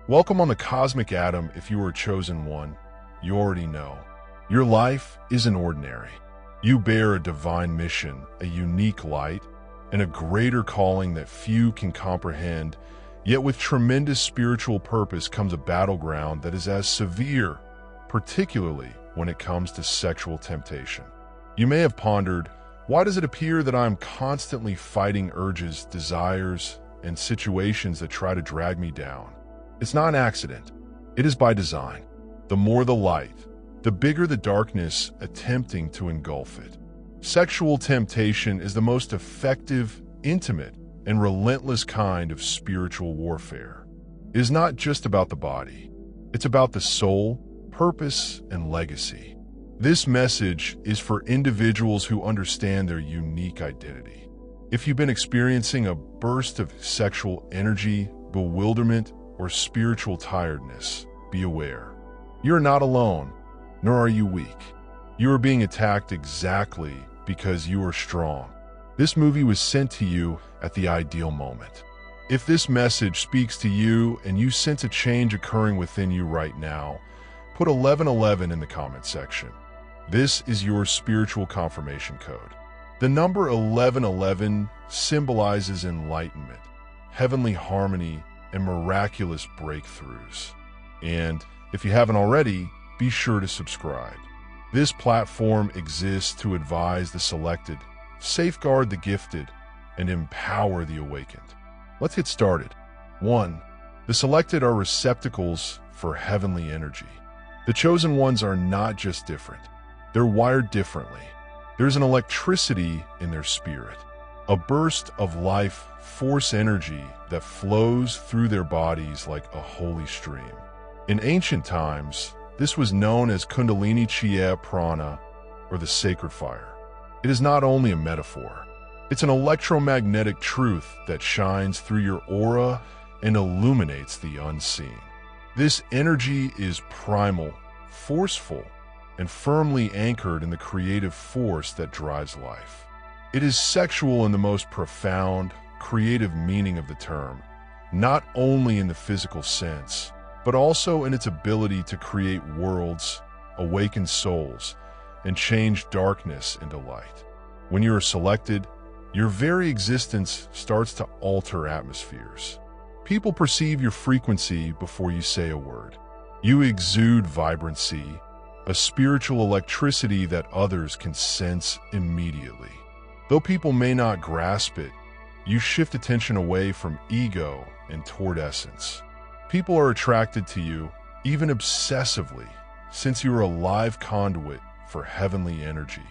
Welcome on the Cosmic Atom. If you are a chosen one, you already know. Your life isn't ordinary. You bear a divine mission, a unique light, and a greater calling that few can comprehend. Yet with tremendous spiritual purpose comes a battleground that is as severe, particularly when it comes to sexual temptation. You may have pondered, why does it appear that I'm constantly fighting urges, desires, and situations that try to drag me down? It's not an accident. It is by design. The more the light, the bigger the darkness attempting to engulf it. Sexual temptation is the most effective, intimate, and relentless kind of spiritual warfare. It is not just about the body. It's about the soul, purpose, and legacy. This message is for individuals who understand their unique identity. If you've been experiencing a burst of sexual energy, bewilderment, or spiritual tiredness, be aware. You're not alone, nor are you weak. You are being attacked exactly because you are strong. This movie was sent to you at the ideal moment. If this message speaks to you and you sense a change occurring within you right now, put 1111 in the comment section. This is your spiritual confirmation code. The number 1111 symbolizes enlightenment, heavenly harmony, and miraculous breakthroughs. And if you haven't already, be sure to subscribe. This platform exists to advise the selected, safeguard the gifted, and empower the awakened. Let's get started. 1. The selected are receptacles for heavenly energy. The chosen ones are not just different. They're wired differently. There's an electricity in their spirit, a burst of life force energy that flows through their bodies like a holy stream. In ancient times, this was known as Kundalini Chiya Prana, or the sacred fire. It is not only a metaphor. It's an electromagnetic truth that shines through your aura and illuminates the unseen. This energy is primal, forceful, and firmly anchored in the creative force that drives life. It is sexual in the most profound, creative meaning of the term, not only in the physical sense, but also in its ability to create worlds, awaken souls, and change darkness into light. When you are selected, your very existence starts to alter atmospheres. People perceive your frequency before you say a word. You exude vibrancy, a spiritual electricity that others can sense immediately. Though people may not grasp it, you shift attention away from ego and toward essence. People are attracted to you, even obsessively, since you are a live conduit for heavenly energy.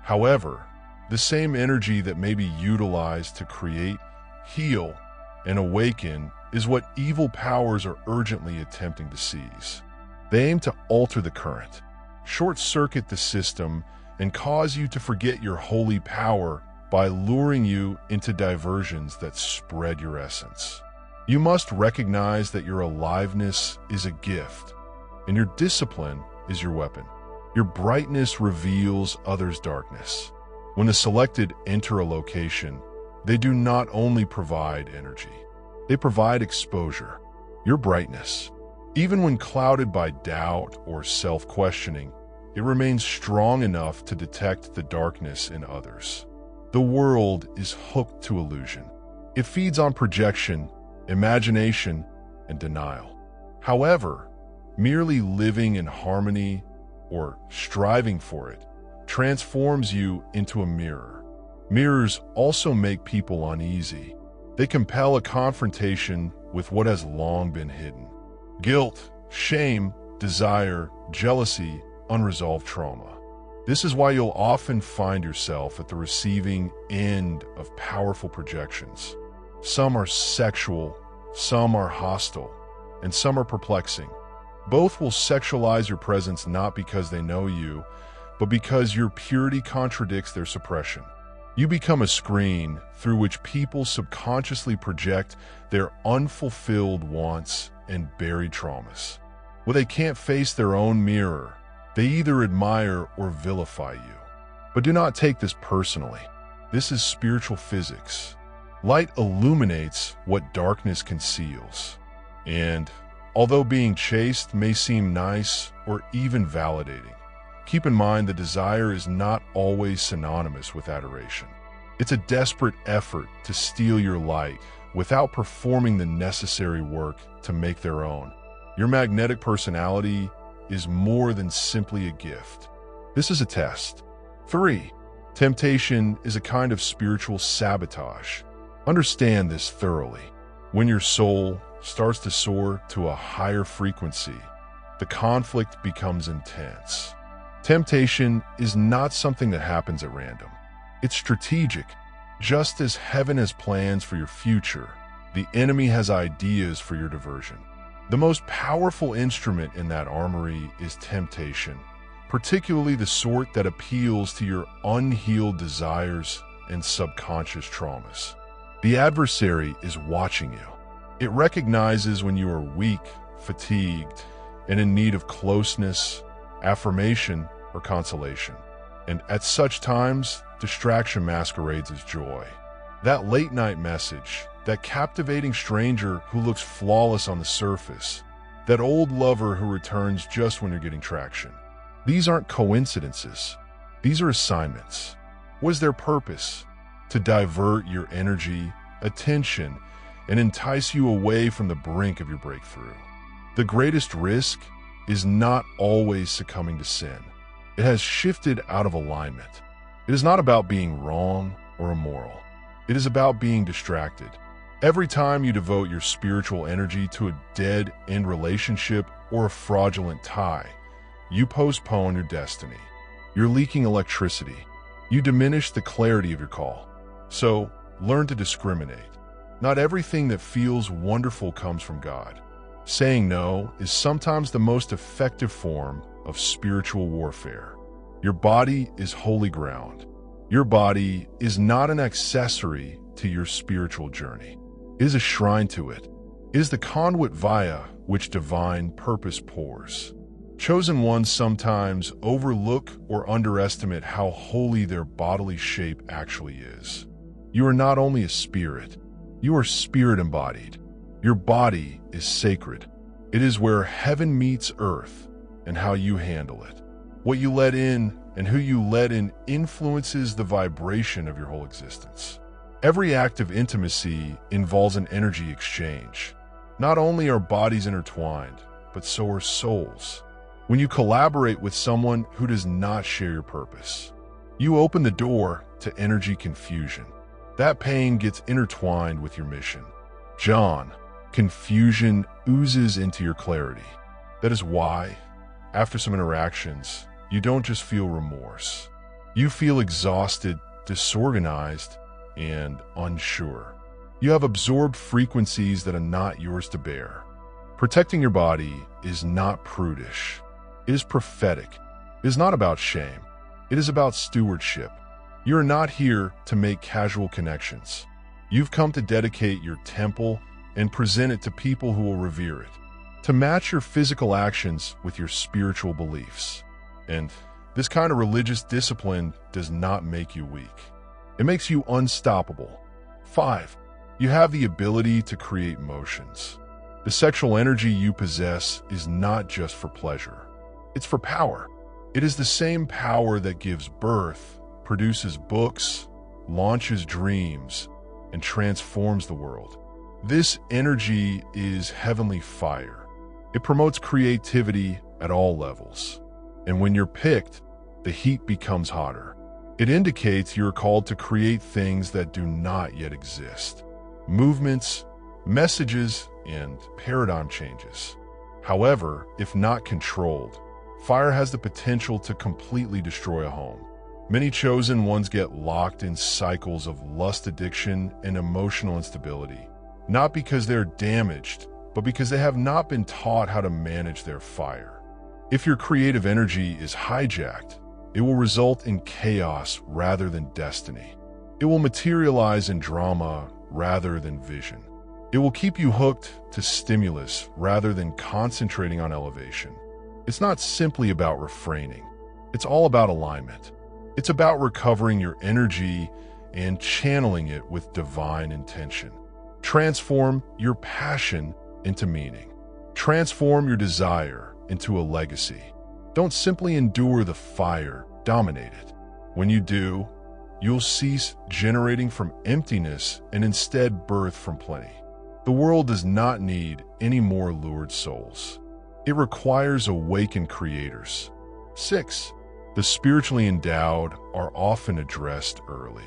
However, the same energy that may be utilized to create, heal, and awaken is what evil powers are urgently attempting to seize. They aim to alter the current, short-circuit the system, and cause you to forget your holy power by luring you into diversions that spread your essence. You must recognize that your aliveness is a gift, and your discipline is your weapon. Your brightness reveals others' darkness. When the selected enter a location, they do not only provide energy, they provide exposure. Your brightness, even when clouded by doubt or self-questioning, it remains strong enough to detect the darkness in others. The world is hooked to illusion. It feeds on projection, imagination, and denial. However, merely living in harmony or striving for it transforms you into a mirror. Mirrors also make people uneasy. They compel a confrontation with what has long been hidden. Guilt, shame, desire, jealousy, unresolved trauma. This is why you'll often find yourself at the receiving end of powerful projections. Some are sexual, some are hostile, and some are perplexing. Both will sexualize your presence not because they know you, but because your purity contradicts their suppression. You become a screen through which people subconsciously project their unfulfilled wants and buried traumas. When they can't face their own mirror, they either admire or vilify you. But do not take this personally. This is spiritual physics. Light illuminates what darkness conceals. And Although being chased may seem nice or even validating, keep in mind the desire is not always synonymous with adoration. It's a desperate effort to steal your light without performing the necessary work to make their own. Your magnetic personality is more than simply a gift. This is a test. 3. Temptation is a kind of spiritual sabotage. Understand this thoroughly. When your soul starts to soar to a higher frequency, the conflict becomes intense. Temptation is not something that happens at random. It's strategic. Just as heaven has plans for your future, the enemy has ideas for your diversion. The most powerful instrument in that armory is temptation, particularly the sort that appeals to your unhealed desires and subconscious traumas. The adversary is watching you. It recognizes when you are weak, fatigued, and in need of closeness, affirmation, or consolation. And at such times, distraction masquerades as joy. That late-night message, that captivating stranger who looks flawless on the surface, that old lover who returns just when you're getting traction. These aren't coincidences. These are assignments. What is their purpose? To divert your energy, attention, and entice you away from the brink of your breakthrough. The greatest risk is not always succumbing to sin. It has shifted out of alignment. It is not about being wrong or immoral. It is about being distracted. Every time you devote your spiritual energy to a dead-end relationship or a fraudulent tie, you postpone your destiny. You're leaking electricity. You diminish the clarity of your call. So, learn to discriminate. Not everything that feels wonderful comes from God. Saying no is sometimes the most effective form of spiritual warfare. Your body is holy ground. Your body is not an accessory to your spiritual journey. It is a shrine to it. It is the conduit via which divine purpose pours. Chosen ones sometimes overlook or underestimate how holy their bodily shape actually is. You are not only a spirit, you are spirit embodied. Your body is sacred. It is where heaven meets earth and how you handle it. What you let in and who you let in influences the vibration of your whole existence. Every act of intimacy involves an energy exchange. Not only are bodies intertwined, but so are souls. When you collaborate with someone who does not share your purpose, you open the door to energy confusion. That pain gets intertwined with your mission. John, confusion oozes into your clarity. That is why, after some interactions, you don't just feel remorse. You feel exhausted, disorganized, and unsure. You have absorbed frequencies that are not yours to bear. Protecting your body is not prudish. It is prophetic. It is not about shame. It is about stewardship. You are not here to make casual connections. You've come to dedicate your temple and present it to people who will revere it, to match your physical actions with your spiritual beliefs. And this kind of religious discipline does not make you weak. It makes you unstoppable. 5. You have the ability to create motions. The sexual energy you possess is not just for pleasure. It's for power. It is the same power that gives birth, produces books, launches dreams, and transforms the world. This energy is heavenly fire. It promotes creativity at all levels. And when you're picked, the heat becomes hotter. It indicates you're called to create things that do not yet exist. Movements, messages, and paradigm changes. However, if not controlled, fire has the potential to completely destroy a home. Many chosen ones get locked in cycles of lust addiction and emotional instability, not because they're damaged, but because they have not been taught how to manage their fire. If your creative energy is hijacked, it will result in chaos rather than destiny. It will materialize in drama rather than vision. It will keep you hooked to stimulus rather than concentrating on elevation. It's not simply about refraining. It's all about alignment. It's about recovering your energy and channeling it with divine intention. Transform your passion into meaning. Transform your desire into a legacy. Don't simply endure the fire, dominate it. When you do, you'll cease generating from emptiness and instead birth from plenty. The world does not need any more lured souls. It requires awakened creators. 6. The spiritually endowed are often addressed early.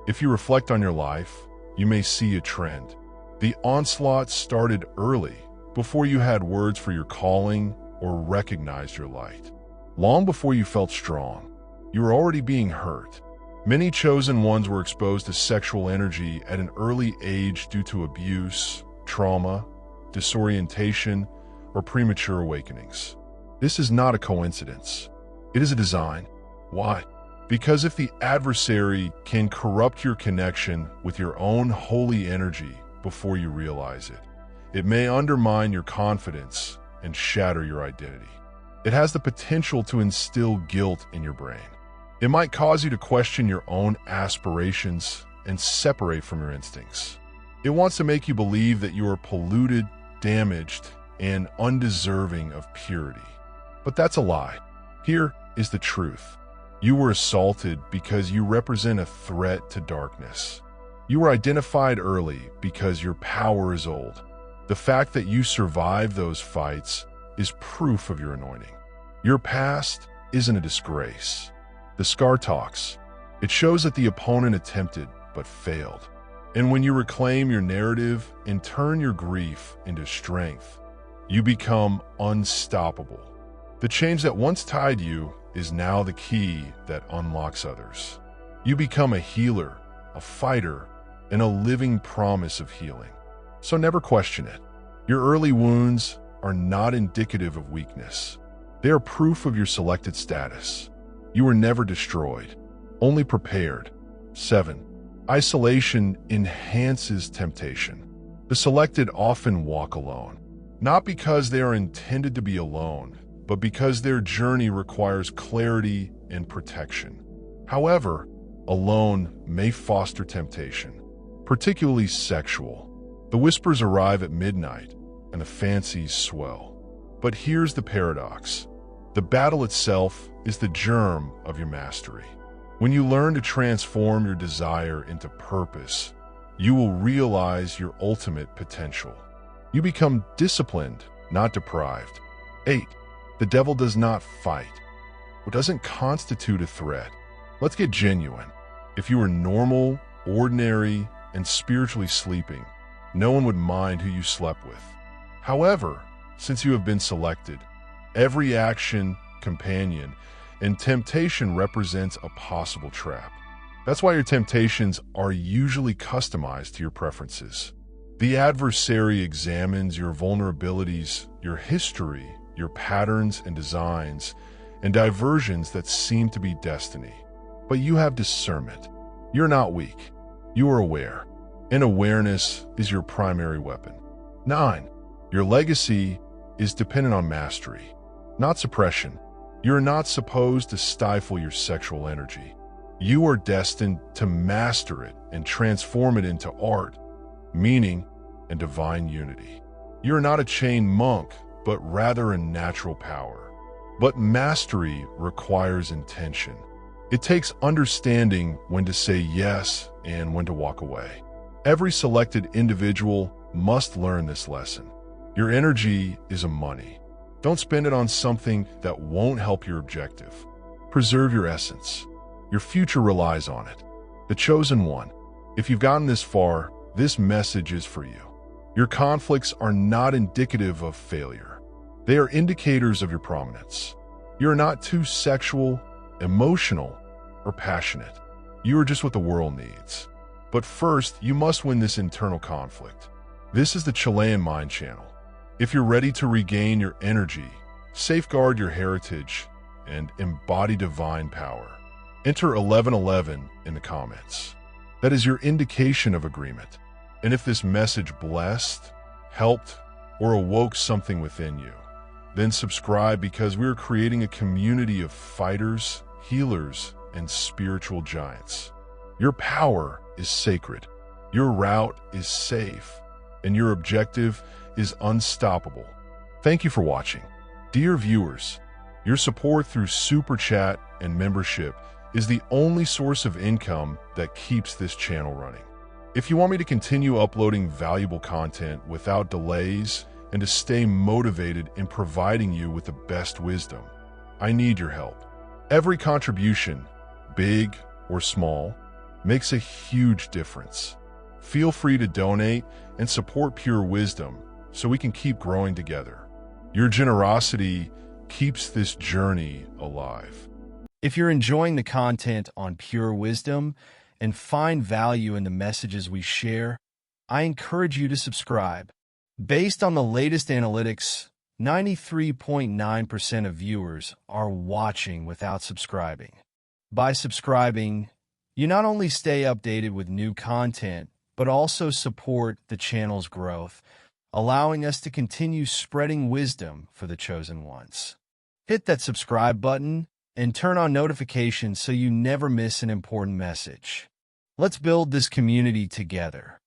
If you reflect on your life, you may see a trend. The onslaught started early, before you had words for your calling or recognized your light. Long before you felt strong, you were already being hurt. Many chosen ones were exposed to sexual energy at an early age due to abuse, trauma, disorientation, or premature awakenings. This is not a coincidence. It is a design. Why? Because if the adversary can corrupt your connection with your own holy energy before you realize it, it may undermine your confidence and shatter your identity. It has the potential to instill guilt in your brain. It might cause you to question your own aspirations and separate from your instincts. It wants to make you believe that you are polluted, damaged, and undeserving of purity. But that's a lie. Here is the truth. You were assaulted because you represent a threat to darkness. You were identified early because your power is old. The fact that you survived those fights is proof of your anointing. Your past isn't a disgrace. The scar talks. It shows that the opponent attempted but failed. And when you reclaim your narrative and turn your grief into strength, you become unstoppable. The chains that once tied you is now the key that unlocks others. You become a healer, a fighter, and a living promise of healing. So never question it. Your early wounds are not indicative of weakness. They are proof of your selected status. You were never destroyed, only prepared. 7. Isolation enhances temptation. The selected often walk alone, not because they are intended to be alone, but because their journey requires clarity and protection. However, alone may foster temptation, particularly sexual. The whispers arrive at midnight and the fancies swell. But here's the paradox. The battle itself is the germ of your mastery. When you learn to transform your desire into purpose, you will realize your ultimate potential. You become disciplined, not deprived. 8. The devil does not fight. What doesn't constitute a threat? Let's get genuine. If you were normal, ordinary, and spiritually sleeping, no one would mind who you slept with. However, since you have been selected, every action, companion, and temptation represents a possible trap. That's why your temptations are usually customized to your preferences. The adversary examines your vulnerabilities, your history, your patterns and designs, and diversions that seem to be destiny. But you have discernment. You're not weak. You are aware. And awareness is your primary weapon. 9. Your legacy is dependent on mastery, not suppression. You're not supposed to stifle your sexual energy. You are destined to master it and transform it into art, meaning, and divine unity. You're not a chained monk, but rather a natural power. But mastery requires intention. It takes understanding when to say yes and when to walk away. Every selected individual must learn this lesson. Your energy is a money. Don't spend it on something that won't help your objective. Preserve your essence. Your future relies on it. The chosen one. If you've gotten this far, this message is for you. Your conflicts are not indicative of failure. They are indicators of your prominence. You're not too sexual, emotional, or passionate. You are just what the world needs. But first, you must win this internal conflict. This is the Chilean Mind Channel. If you're ready to regain your energy, safeguard your heritage, and embody divine power, enter 1111 in the comments. That is your indication of agreement. And if this message blessed, helped, or awoke something within you, then subscribe, because we're creating a community of fighters, healers, and spiritual giants. Your power is sacred, your route is safe, and your objective is unstoppable. Thank you for watching. Dear viewers, your support through Super Chat and membership is the only source of income that keeps this channel running. If you want me to continue uploading valuable content without delays and to stay motivated in providing you with the best wisdom, I need your help. Every contribution, big or small, makes a huge difference. Feel free to donate and support Pure Wisdom so we can keep growing together. Your generosity keeps this journey alive. If you're enjoying the content on Pure Wisdom and find value in the messages we share, I encourage you to subscribe. Based on the latest analytics, 93.9% of viewers are watching without subscribing. By subscribing, you not only stay updated with new content, but also support the channel's growth, allowing us to continue spreading wisdom for the chosen ones. Hit that subscribe button and turn on notifications so you never miss an important message. Let's build this community together.